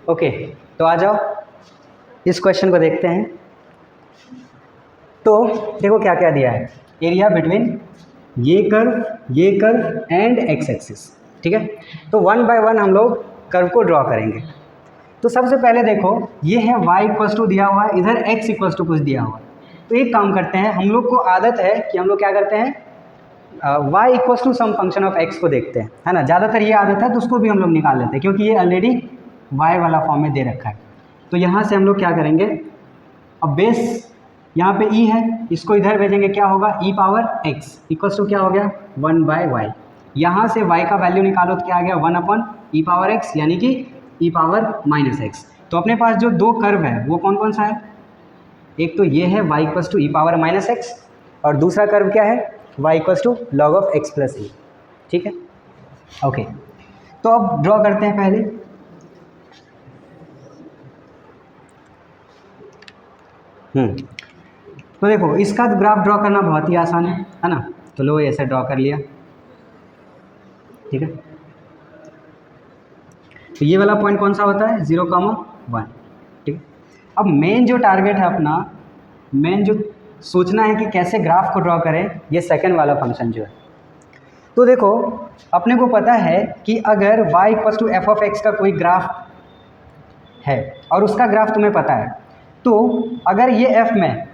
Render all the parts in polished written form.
Okay, तो आ जाओ इस क्वेश्चन को देखते हैं। तो देखो क्या क्या दिया है, एरिया बिटवीन ये कर्व एंड एक्स एक्सिस। ठीक है, तो वन बाय वन हम लोग कर्व को ड्रॉ करेंगे। तो सबसे पहले देखो ये है y इक्वल्स टू दिया हुआ है, इधर x इक्वल्स टू कुछ दिया हुआ है। तो एक काम करते हैं, हम लोग को आदत है कि हम लोग क्या करते हैं, y equals to some function of x को देखते हैं, है ना। ज़्यादातर ये आदत है, तो उसको भी हम लोग निकाल लेते हैं क्योंकि ये ऑलरेडी y वाला फॉर्म में दे रखा है। तो यहाँ से हम लोग क्या करेंगे, अब बेस यहाँ पे e है, इसको इधर भेजेंगे, क्या होगा e power x equals to क्या हो गया 1/y। यहाँ से y का वैल्यू निकालो तो क्या आ गया 1/e पावर x, यानी कि e पावर -x। तो अपने पास जो दो कर्व है वो कौन कौन सा है, एक तो ये है y equals to e power -x और दूसरा कर्व क्या है y equals to log of x plus e। ठीक है, ओके। तो अब ड्रॉ करते हैं पहले। तो देखो इसका ग्राफ ड्रॉ करना बहुत ही आसान है ना। तो लो ऐसे ड्रॉ कर लिया। ठीक है, तो ये वाला पॉइंट कौन सा होता है 0,1। ठीक है, अब मेन जो टारगेट है अपना, मेन जो सोचना है कि कैसे ग्राफ को ड्रॉ करें, ये सेकंड वाला फंक्शन जो है। तो देखो अपने को पता है कि अगर y equals to F of x का कोई ग्राफ है और उसका ग्राफ तुम्हें पता है, तो अगर ये f में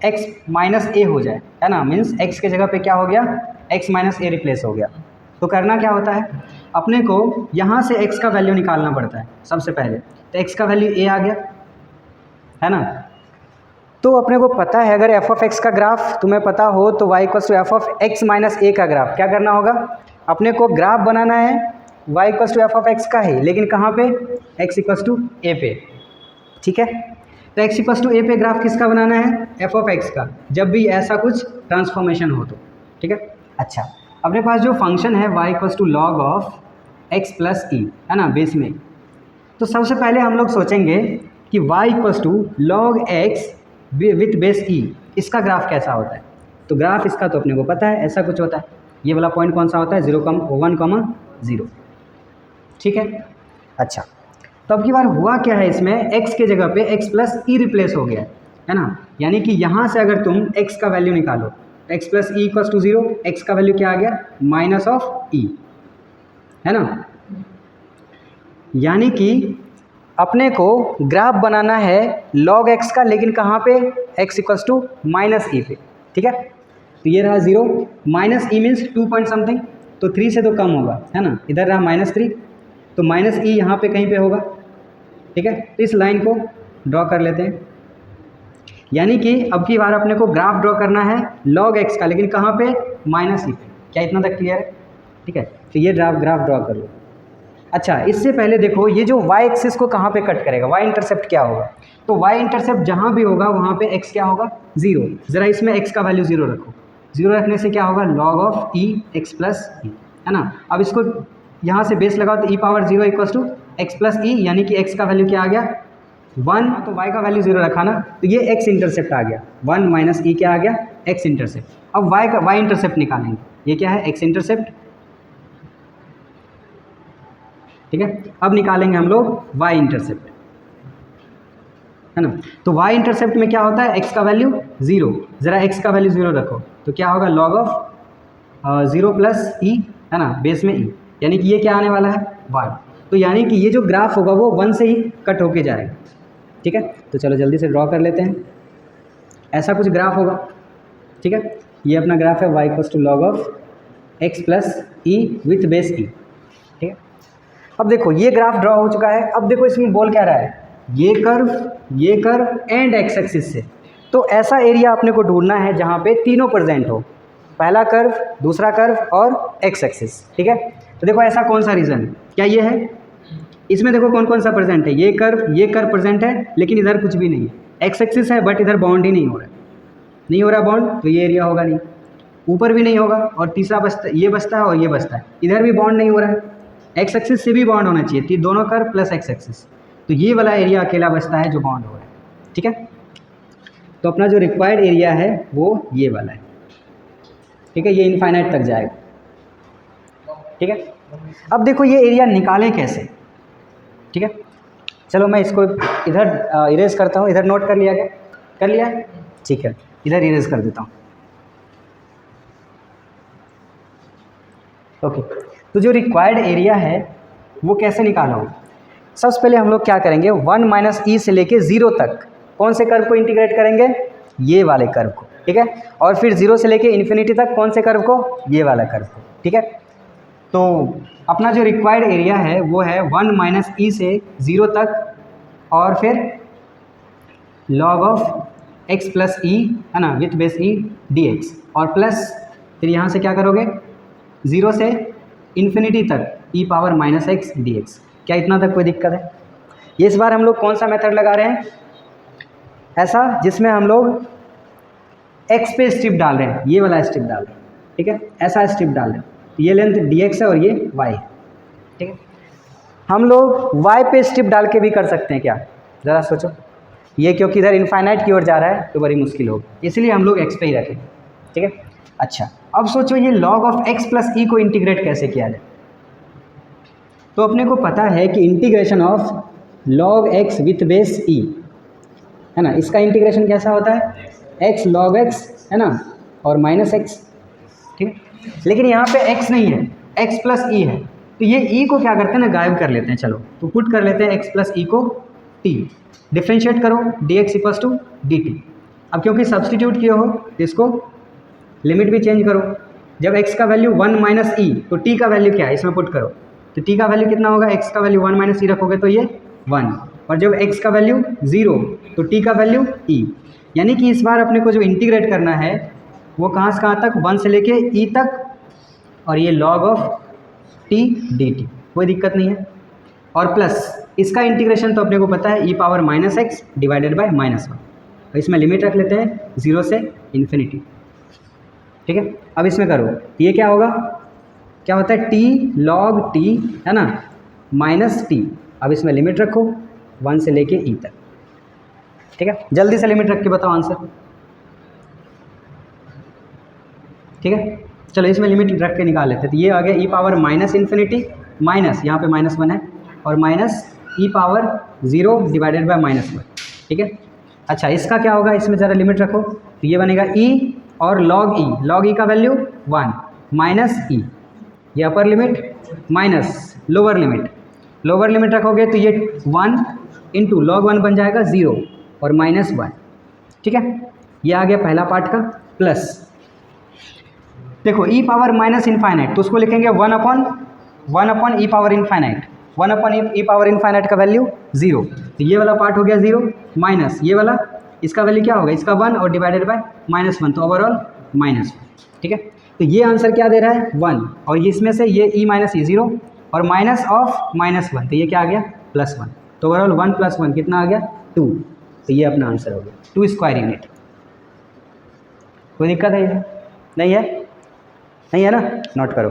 x माइनस ए हो जाए, है ना, मीन्स x के जगह पे क्या हो गया x माइनस ए रिप्लेस हो गया, तो करना क्या होता है, अपने को यहाँ से x का वैल्यू निकालना पड़ता है सबसे पहले। तो x का वैल्यू a आ गया, है ना। तो अपने को पता है अगर f ऑफ x का ग्राफ तुम्हें पता हो तो y equals to F of x minus A का ग्राफ क्या करना होगा, अपने को ग्राफ बनाना है y equals to F of x का ही, लेकिन कहाँ पे x इक्वल्स टू a पे। ठीक है, तो x इक्वल्स टू a पे ग्राफ किसका बनाना है, f ऑफ x का, जब भी ऐसा कुछ ट्रांसफॉर्मेशन हो तो। ठीक है, अच्छा अपने पास जो फंक्शन है y equals to log of x plus e, है ना, बेस में। तो सबसे पहले हम लोग सोचेंगे कि y equals to log x with base e, इसका ग्राफ कैसा होता है। तो ग्राफ इसका तो अपने को पता है ऐसा कुछ होता है, ये वाला पॉइंट कौन सा होता है 0,1,0। ठीक है, अच्छा तो अब की बार हुआ क्या है, इसमें x के जगह पे x प्लस ई रिप्लेस हो गया है ना, यानी कि यहाँ से अगर तुम x का वैल्यू निकालो x plus e equals to 0, x का वैल्यू क्या आ गया माइनस ऑफ ई, है ना। यानी कि अपने को ग्राफ बनाना है log x का, लेकिन कहाँ पे x इक्वल्स टू माइनस ई पे। ठीक है, तो ये रहा 0, minus E means 2 point something, तो 3 से तो कम होगा, है ना। इधर रहा -3, तो माइनस ई यहाँ पे कहीं पे होगा। ठीक है, तो इस लाइन को ड्रॉ कर लेते हैं, यानी कि अब की बार अपने को ग्राफ ड्रॉ करना है log x का, लेकिन कहाँ पे माइनस ई पे। क्या इतना तक क्लियर है। ठीक है, तो ये ग्राफ ड्रॉ कर लो। अच्छा इससे पहले देखो ये जो y एक्सिस को कहाँ पे कट करेगा, y इंटरसेप्ट क्या होगा, तो y इंटरसेप्ट जहाँ भी होगा वहाँ पे x क्या होगा 0। ज़रा इसमें x का वैल्यू 0 रखो, 0 रखने से क्या होगा log of e x plus e, है ना। अब इसको यहाँ से बेस लगाओ तो e power 0 equals to x plus e, यानी कि x का वैल्यू क्या आ गया 1, तो y का वैल्यू 0 रखा ना, तो ये x इंटरसेप्ट आ गया 1 माइनस ई क्या आ गया x इंटरसेप्ट। अब y इंटरसेप्ट निकालेंगे, ये क्या है x इंटरसेप्ट। ठीक है, अब निकालेंगे हम लोग y इंटरसेप्ट, है ना। तो y इंटरसेप्ट में क्या होता है x का वैल्यू 0, ज़रा x का वैल्यू 0 रखो, तो क्या होगा log ऑफ 0 प्लस ई, है ना, बेस में e, यानी कि ये क्या आने वाला है 1। तो यानी कि ये जो ग्राफ होगा वो 1 से ही कट होके जाएगा। ठीक है, तो चलो जल्दी से ड्रॉ कर लेते हैं, ऐसा कुछ ग्राफ होगा। ठीक है, ये अपना ग्राफ है y equals to log of x plus e with base e. ठीक है, अब देखो ये ग्राफ ड्रॉ हो चुका है। अब देखो इसमें बोल क्या रहा है, ये कर्व एंड एक्स एक्सिस से। तो ऐसा एरिया अपने को ढूंढना है जहाँ पे तीनों प्रेजेंट हो, पहला कर्व, दूसरा कर्व और एक्स एक्सिस। ठीक है, तो देखो ऐसा कौन सा रीजन है, क्या ये है, इसमें देखो कौन कौन सा प्रेजेंट है, ये कर्व प्रेजेंट है, लेकिन इधर कुछ भी नहीं है, एक्स एक्सिस है बट इधर बाउंड ही नहीं हो रहा बाउंड, तो ये एरिया होगा नहीं, ऊपर भी नहीं होगा, और तीसरा बचता ये बचता है और ये बचता है, इधर भी बाउंड नहीं हो रहा है, एक्स एक्सिस से भी बाउंड होना चाहिए थी, दोनों कर्व प्लस एक्स एक्सिस, तो ये वाला एरिया अकेला बचता है जो बाउंड हो रहा है। ठीक है, तो अपना जो रिक्वायर्ड एरिया है वो ये वाला है। ठीक है, ये इनफाइनाइट तक जाएगा। ठीक है, अब देखो ये एरिया निकालें कैसे। ठीक है, चलो मैं इसको इधर इरेज करता हूँ। इधर नोट कर लिया क्या? कर लिया? ठीक है, इधर इरेज कर देता हूँ। ओके, तो जो रिक्वायर्ड एरिया है वो कैसे निकालोगे? सबसे पहले हम लोग क्या करेंगे, 1 माइनस ई से लेके 0 तक कौन से कर्व को इंटीग्रेट करेंगे? ये वाले कर्व को, ठीक है। और फिर 0 से लेके इन्फिनिटी तक कौन से कर्व को? ये वाला कर्व को, ठीक है। तो अपना जो रिक्वायर्ड एरिया है वो है 1 माइनस ई से 0 तक और फिर log of x plus e, है ना, with base E D x, और प्लस फिर यहाँ से क्या करोगे, 0 से इन्फिनिटी तक e power minus x D x. क्या इतना तक कोई दिक्कत है? ये इस बार हम लोग कौन सा मेथड लगा रहे हैं? ऐसा जिसमें हम लोग x पे स्ट्रिप डाल रहे हैं, ये वाला स्ट्रिप डाल रहे हैं, ठीक है, ऐसा स्ट्रिप डाल रहे हैं। ये लेंथ dx है और ये y है, ठीक है। हम लोग y पे स्ट्रिप डाल के भी कर सकते हैं क्या? ज़रा सोचो। ये क्योंकि इधर इनफाइनाइट की ओर जा रहा है तो बड़ी मुश्किल होगी, इसलिए हम लोग x पे ही रखें, ठीक है। अच्छा, अब सोचो ये log ऑफ x प्लस ई को इंटीग्रेट कैसे किया जाए? तो अपने को पता है कि integration of log x with base e, है ना, इसका इंटीग्रेशन कैसा होता है? x log x, है ना, और माइनस एक्स, ठीक है। लेकिन यहाँ पे x नहीं है, x प्लस ई है, तो ये e को क्या करते हैं ना, गायब कर लेते हैं। चलो तो पुट कर लेते हैं x प्लस ई को t, डिफ्रेंशिएट करो dx इक्वल्स टू dt। अब क्योंकि सब्सटीट्यूट किए हो तो इसको लिमिट भी चेंज करो। जब x का वैल्यू 1 माइनस ई तो t का वैल्यू क्या है इसमें पुट करो, तो t का वैल्यू कितना होगा? x का वैल्यू 1 माइनस ई रखोगे तो ये 1, और जब x का वैल्यू 0 तो t का वैल्यू e। यानी कि इस बार अपने को जो इंटीग्रेट करना है वो कहाँ से कहाँ तक? 1 से लेके e तक, और ये log ऑफ t dt, कोई दिक्कत नहीं है। और प्लस इसका इंटीग्रेशन तो अपने को पता है e power minus x divided by minus 1, तो इसमें लिमिट रख लेते हैं 0 से इन्फिनिटी, ठीक है। अब इसमें करो, ये क्या होगा? क्या होता है? t log t, है ना, माइनस t। अब इसमें लिमिट रखो 1 से लेके e तक, ठीक है। जल्दी से लिमिट रख के बताओ आंसर, ठीक है। चलो इसमें लिमिट रख के निकाल लेते हैं। तो ये आ गया e power minus infinity minus, यहाँ पे माइनस 1 है, और minus e power 0 divided by minus 1, ठीक है। अच्छा, इसका क्या होगा? इसमें ज़रा लिमिट रखो, तो ये बनेगा e और log e का वैल्यू 1 माइनस e, ये upper limit minus lower limit रखोगे तो ये 1 इंटू लॉग 1 बन जाएगा 0 और माइनस 1, ठीक है। ये आ गया पहला पार्ट का। प्लस देखो e पावर माइनस इनफाइनाइट, तो उसको लिखेंगे 1 अपॉन ई पावर इनफाइनाइट। 1 अपॉन ई पावर इनफाइनाइट का वैल्यू 0, तो ये वाला पार्ट हो गया 0, माइनस ये वाला, इसका वैल्यू क्या होगा? इसका 1 और डिवाइडेड बाय माइनस 1, तो ओवरऑल माइनस 1, ठीक है। तो ये आंसर क्या दे रहा है? 1, और इसमें से ये e माइनस ई 0 और माइनस ऑफ माइनस 1, तो ये क्या आ गया? प्लस 1, तो ओवरऑल 1 प्लस 1 कितना आ गया? 2, तो ये अपना आंसर हो गया 2 स्क्वायर यूनिट। कोई दिक्कत है? नहीं है? नहीं है ना? नोट करो।